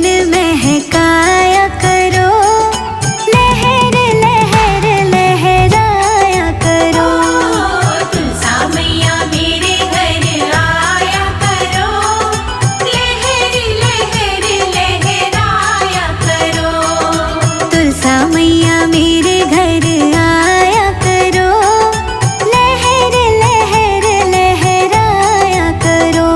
मन महकाया करो, लहर लहर लहराया करो। तुलसा मैया मेरे घर आया करो, लहर लहर लहराया करो। तुलसा मैया मेरे घर आया करो, लहर लहर लहराया करो।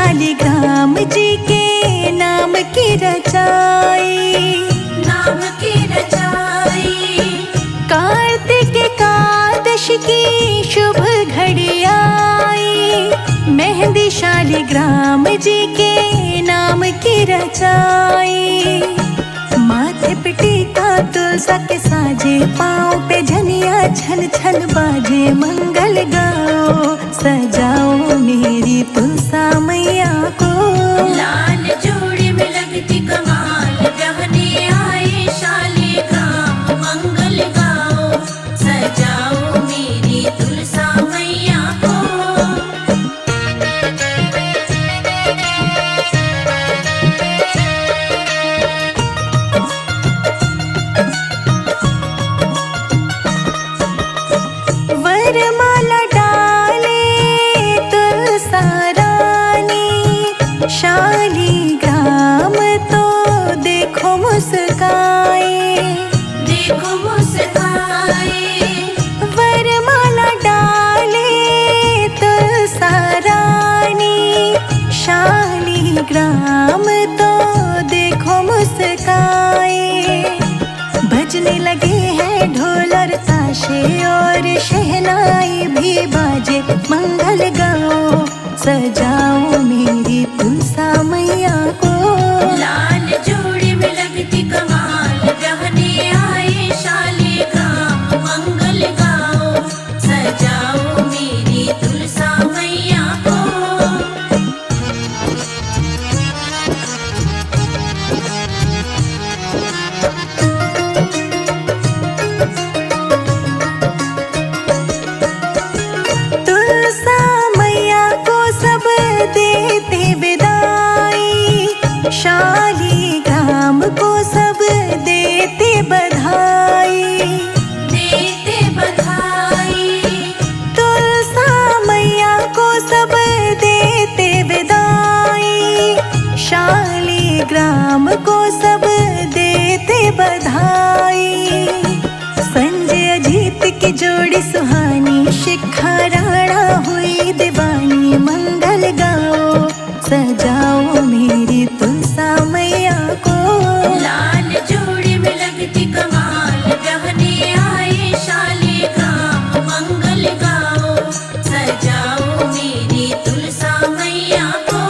शालिग्राम जी के नाम की रचाई, नाम की रचाई। कार्तिक एकादशी की शुभ घड़ी आई, मेहंदी शालिग्राम जी के नाम की रचाई। माथे पे टीका तुलसा के साजे, पाँव पे झनिया छन छन बाजे, मंगल गाओ सजाओ मेरी तुलसा मैया को। लाल जोड़ी में लगती कमाल, गहने आए शालिग्राम, मंगल गाओ सजाओ मेरी तुलसा मैया को। वरमाला डाले तुलसा रानी, शालिग्राम तो देखो मुस्काए, देखो मुस्काए। वरमाला डाले तुलसा रानी, शालिग्राम तो देखो मुस्काए। बजने लगे हैं ढोल और ताशे और शहनाई भी बाजे, मंगल गाओ सजाओ मेरी तुलसा मैया को। लाल जोड़ी में लगती कमाल, गहने आए शालिग्राम, मंगल गाओ सजाओ मेरी तुलसा मैया को। तुलसा मैया को सब देते विदाई, शालिग्राम को सब देते बधाई, देते बधाई। तुलसा मैया को सब देते विदाई, शालिग्राम को सब देते बधाई। संजय अजीत की जोड़ी सुहानी, शिखा राणा हुई दीवानी, मंगल गाओ सजाओ मेरी तुलसा मैया को। लाल जोड़ी में लगती कमाल, गहने आए शालिग्राम, मंगल गाओ सजाओ मेरी तुलसा मैया को।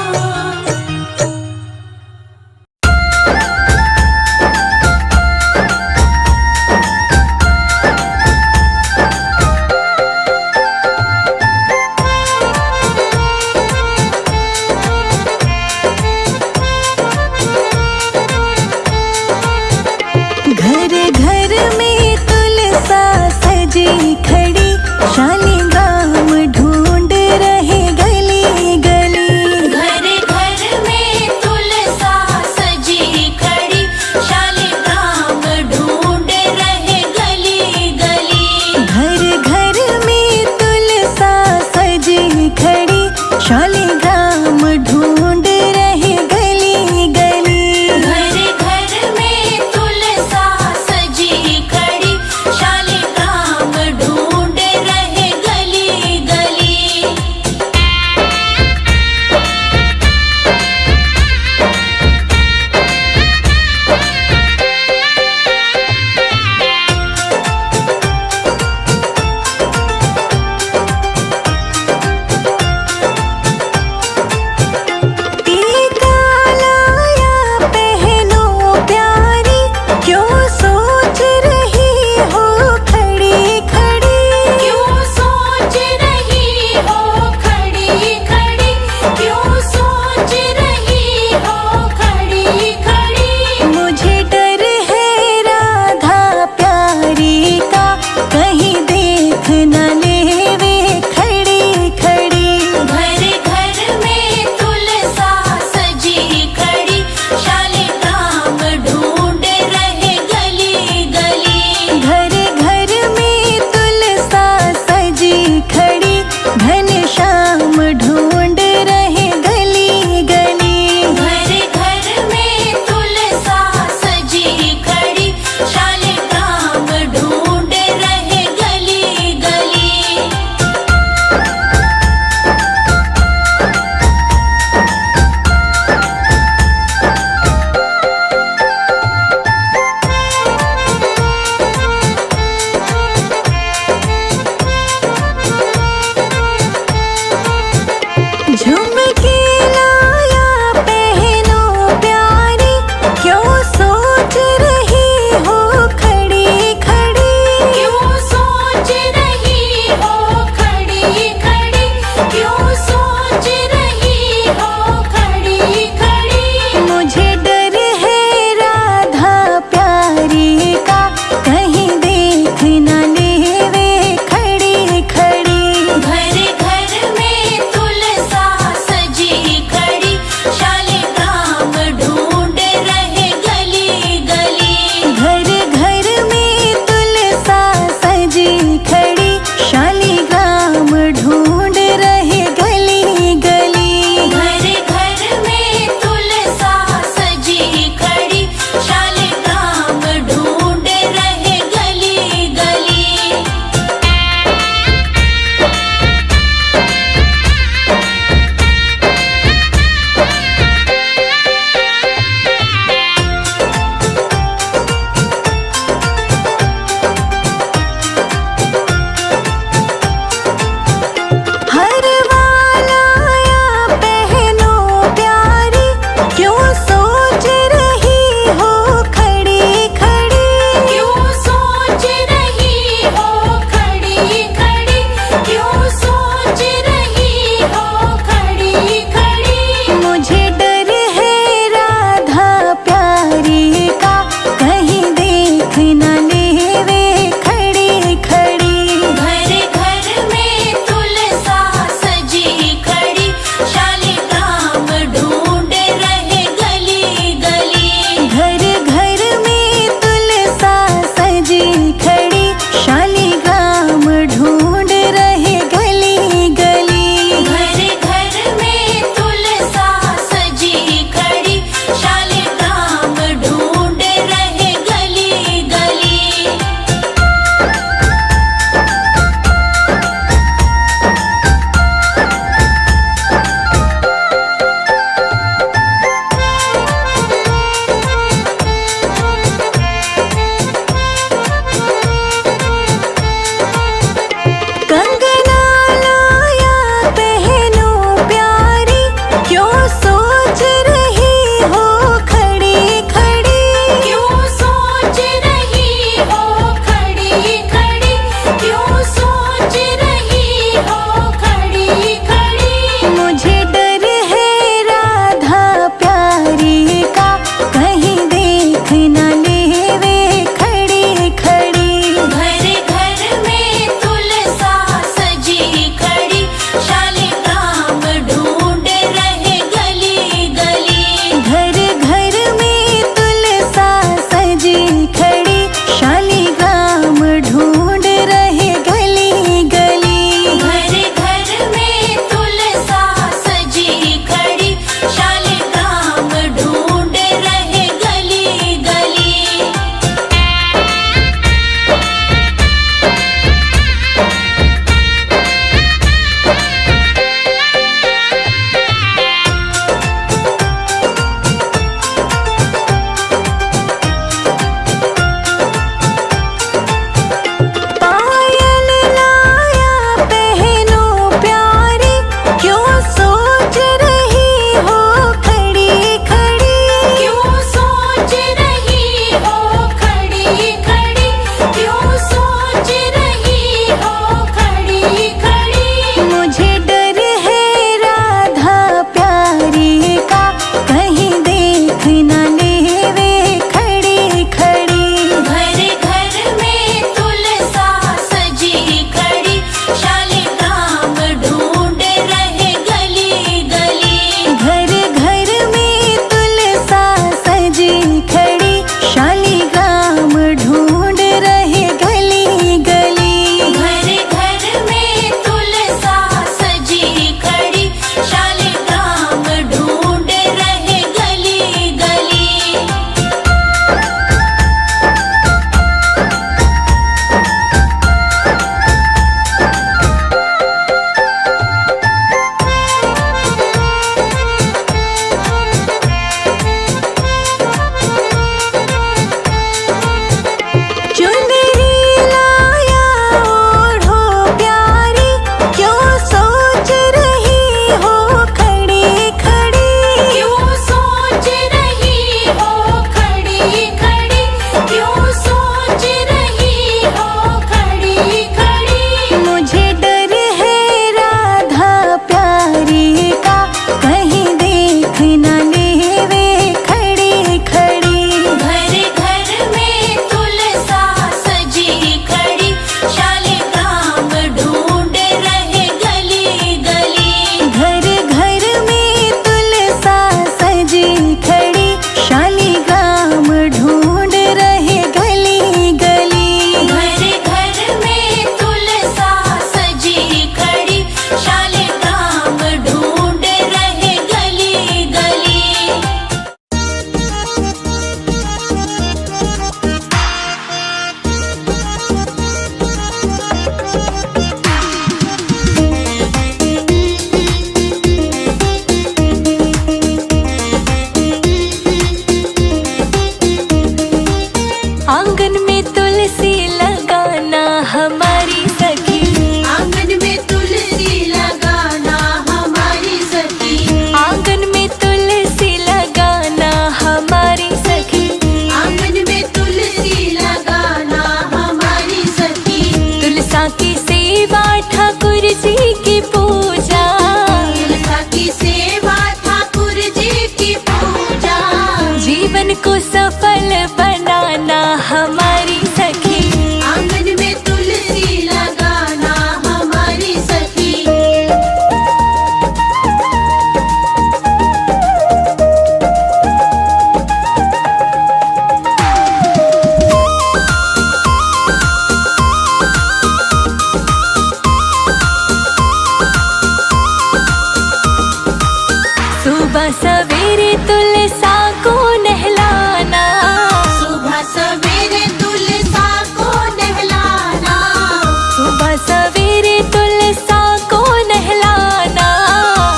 लखना लेवे खड़ी खड़ी। घर घर में तुलसा सजी खड़ी, शालिग्राम ढूंढ रहे गली गली। घर घर में तुलसा सजी खड़ी, शालिग्राम ढूंढ रहे गली गली। घर घर में तुलसा सजी खड़ी, शालिग्राम ढूंढ रहे गली गली। आंगन में तुलसी लगाना हमारी सखी। आंगन में तुलसी लगाना हमारी सखी। आंगन में तुलसी लगाना हमारी सखी। आंगन में तुलसी लगाना हमारी सखी। तुलसा की सेवा ठाकुर जी की पूजा। तुलसा की सेवा ठाकुर जी की पूजा। जीवन को सफल बनाना हमारी सखी। आंगन में तुलसी लगाना हमारी सखी। सुबह सवेरे तुलसा को नहलाना। सुबह सवेरे तुलसा को नहलाना। सुबह सवेरे तुलसा को नहलाना।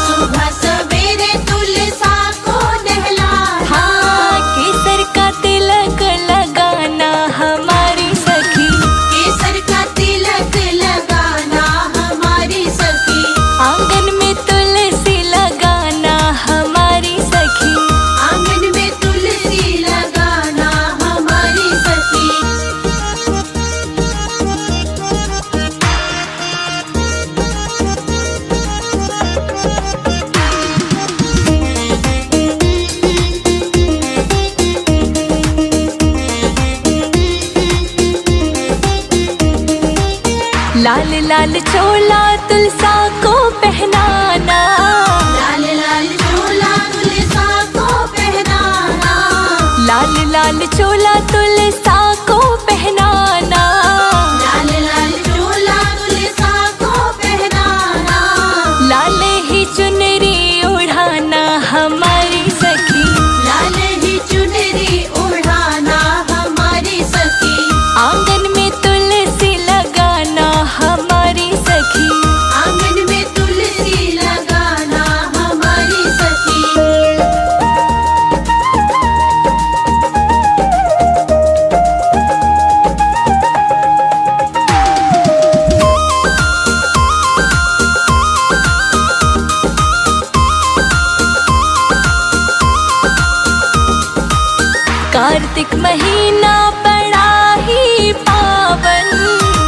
सुबह सवेरे तुलसा को नहलाना। हाँ, केसर का तिलक लगाना हमारी सखी। केसर का तिलक लगाना हमारी सखी। आंगन में तुलसी लगाना हमारी सखी। आंगन में तुलसी लगाना हमारी सखी। लाल लाल चोला तुलसा को पहनाना। लाल लाल चोला तुलसा को पहनाना। लाल लाल चोला तुलसा को पहनाना। लाल लाल चोला तुलसा को पहनाना। लाल ही चुनरी उड़ाना हमारी सखी। लाल ही चुनरी उड़ाना हमारी सखी। आंगन में तुलसी लगाना हमारी सखी। आंगन में तुलसी लगाना हमारी सखी। कार्तिक महीना बड़ा ही पावन।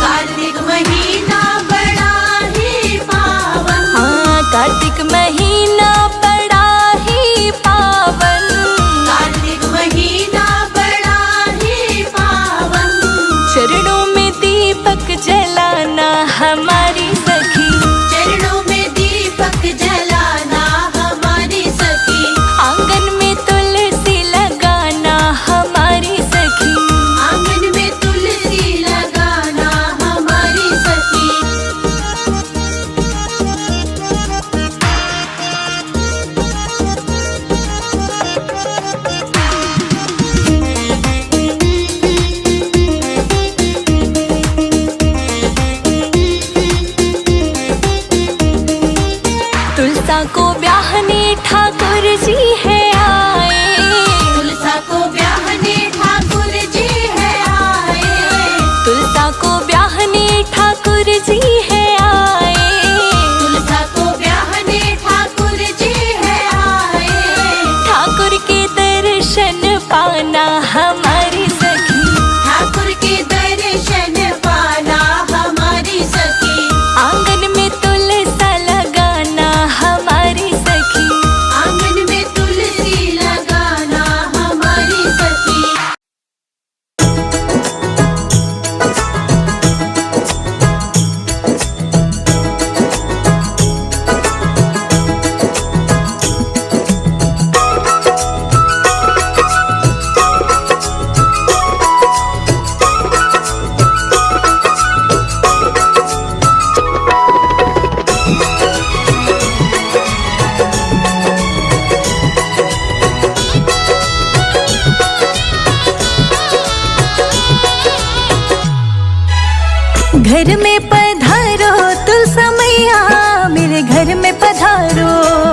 कार्तिक महीना बड़ा ही पावन। हाँ, कार्तिक महीना बड़ा ही पावन। कार्तिक महीना बड़ा ही पावन। चरणों में दीपक जलाना हमारी सखी। चरणों में दीपक जलाना हमारी सखी। आंगन में तुलसी लगाना हमारी सखी। घर में पधारो तुलसा मैया, मेरे घर में पधारो।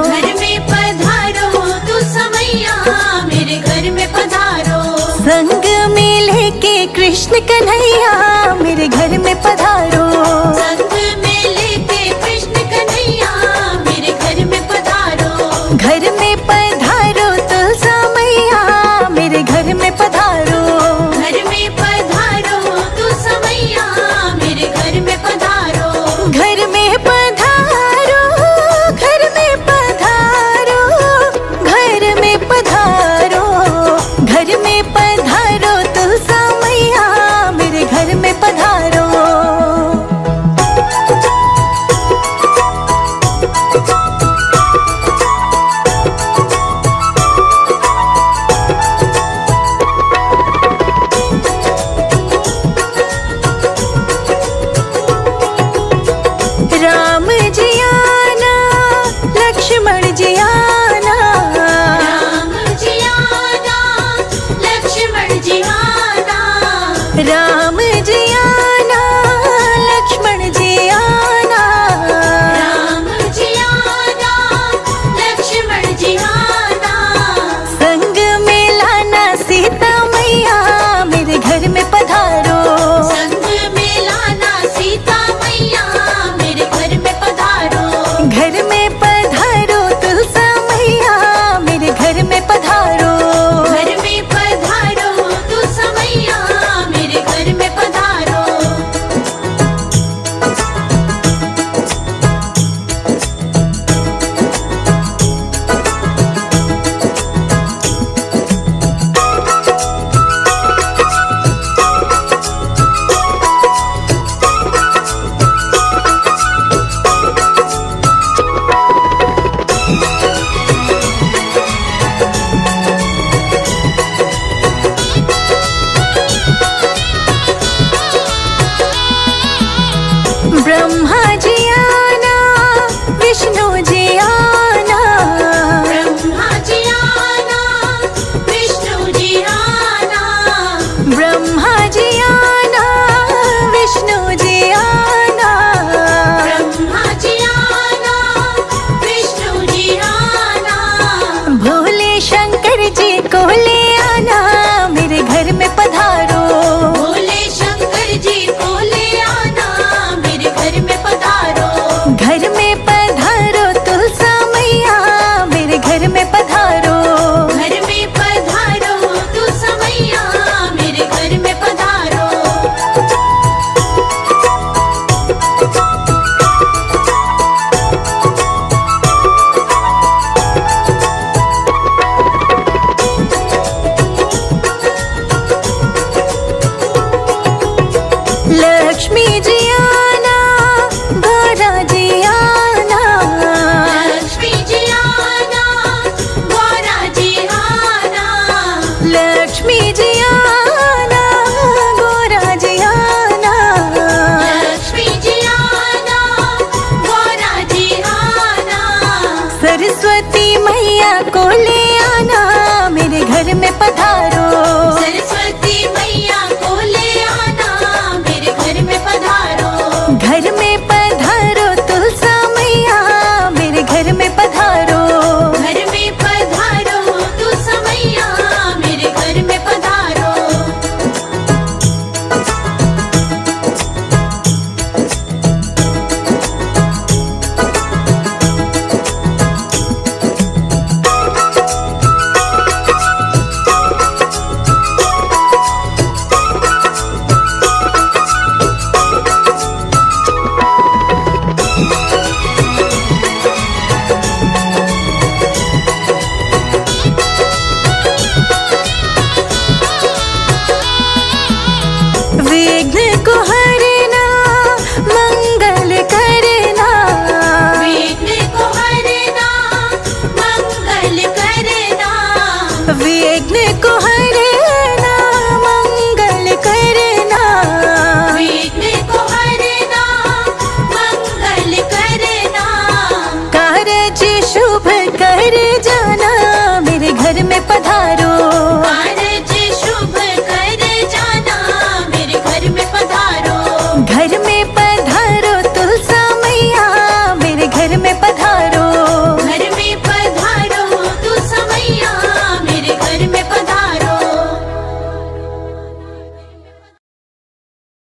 घर में पधारो तुलसा मैया, मेरे घर में पधारो। संग में लेके कृष्ण कन्हैया, मेरे घर में पधारो। संग में लेके कृष्ण कन्हैया, मेरे घर में पधारो। घर में पधारो तुलसा मैया, मेरे घर में पधारो। घर में पधारो तुलसा मैया, मेरे घर में पधारो। घर में पधारो, घर में पधारो, घर में पधारो। घर में पधारो तुलसा मैया, मेरे घर में पधारो। राम जी आना, लक्ष्मण जी आना। राम जी आना, लक्ष्मण जी आना। राम जी आना, लक्ष्मण जी आना। राम जी आना, लक्ष्मण जी आना। संग में लाना सीता मैया, मेरे घर में पधारो। संग में लाना सीता मैया, मेरे घर में पधारो। घर में पधारो तुलसा मैया, मेरे घर में पधारो। घर में पधारो तुलसा मैया, मेरे घर में पधारो। ब्रह्मा जी आना, विष्णु जी आना। ब्रह्मा जी आना, विष्णु जी आना। ब्रह्मा जी आना, विष्णु जी आना। ब्रह्मा जी आना, विष्णु जी आना। भोले शंकर जी को ले आना, मेरे घर में पधारो। भोले शंकर जी को ले आना, मेरे घर में पधारो। घर में पधारो तुलसा मैया, मेरे घर में पधारो। घर में पधारो तुलसा मैया, मेरे घर में पधारो। लक्ष्मी जी आना, गौरा जी आना। लक्ष्मी जी आना, गौरा जी आना। लक्ष्मी जी आना, गौरा जी आना। लक्ष्मी जी आना, गौरा जी आना। सरस्वती मैया को ले आना, मेरे घर में पधारो। सरस्वती मैया को ले आना, मेरे घर में पधारो। घर में पधारो तुलसा मैया, मेरे घर में पधारो। घर में पधारो तुलसा मैया, मेरे घर में पधारो। विघ्न को हरना, मंगल करना। विघ्न को हरना, मंगल करना। विघ्न को हरना,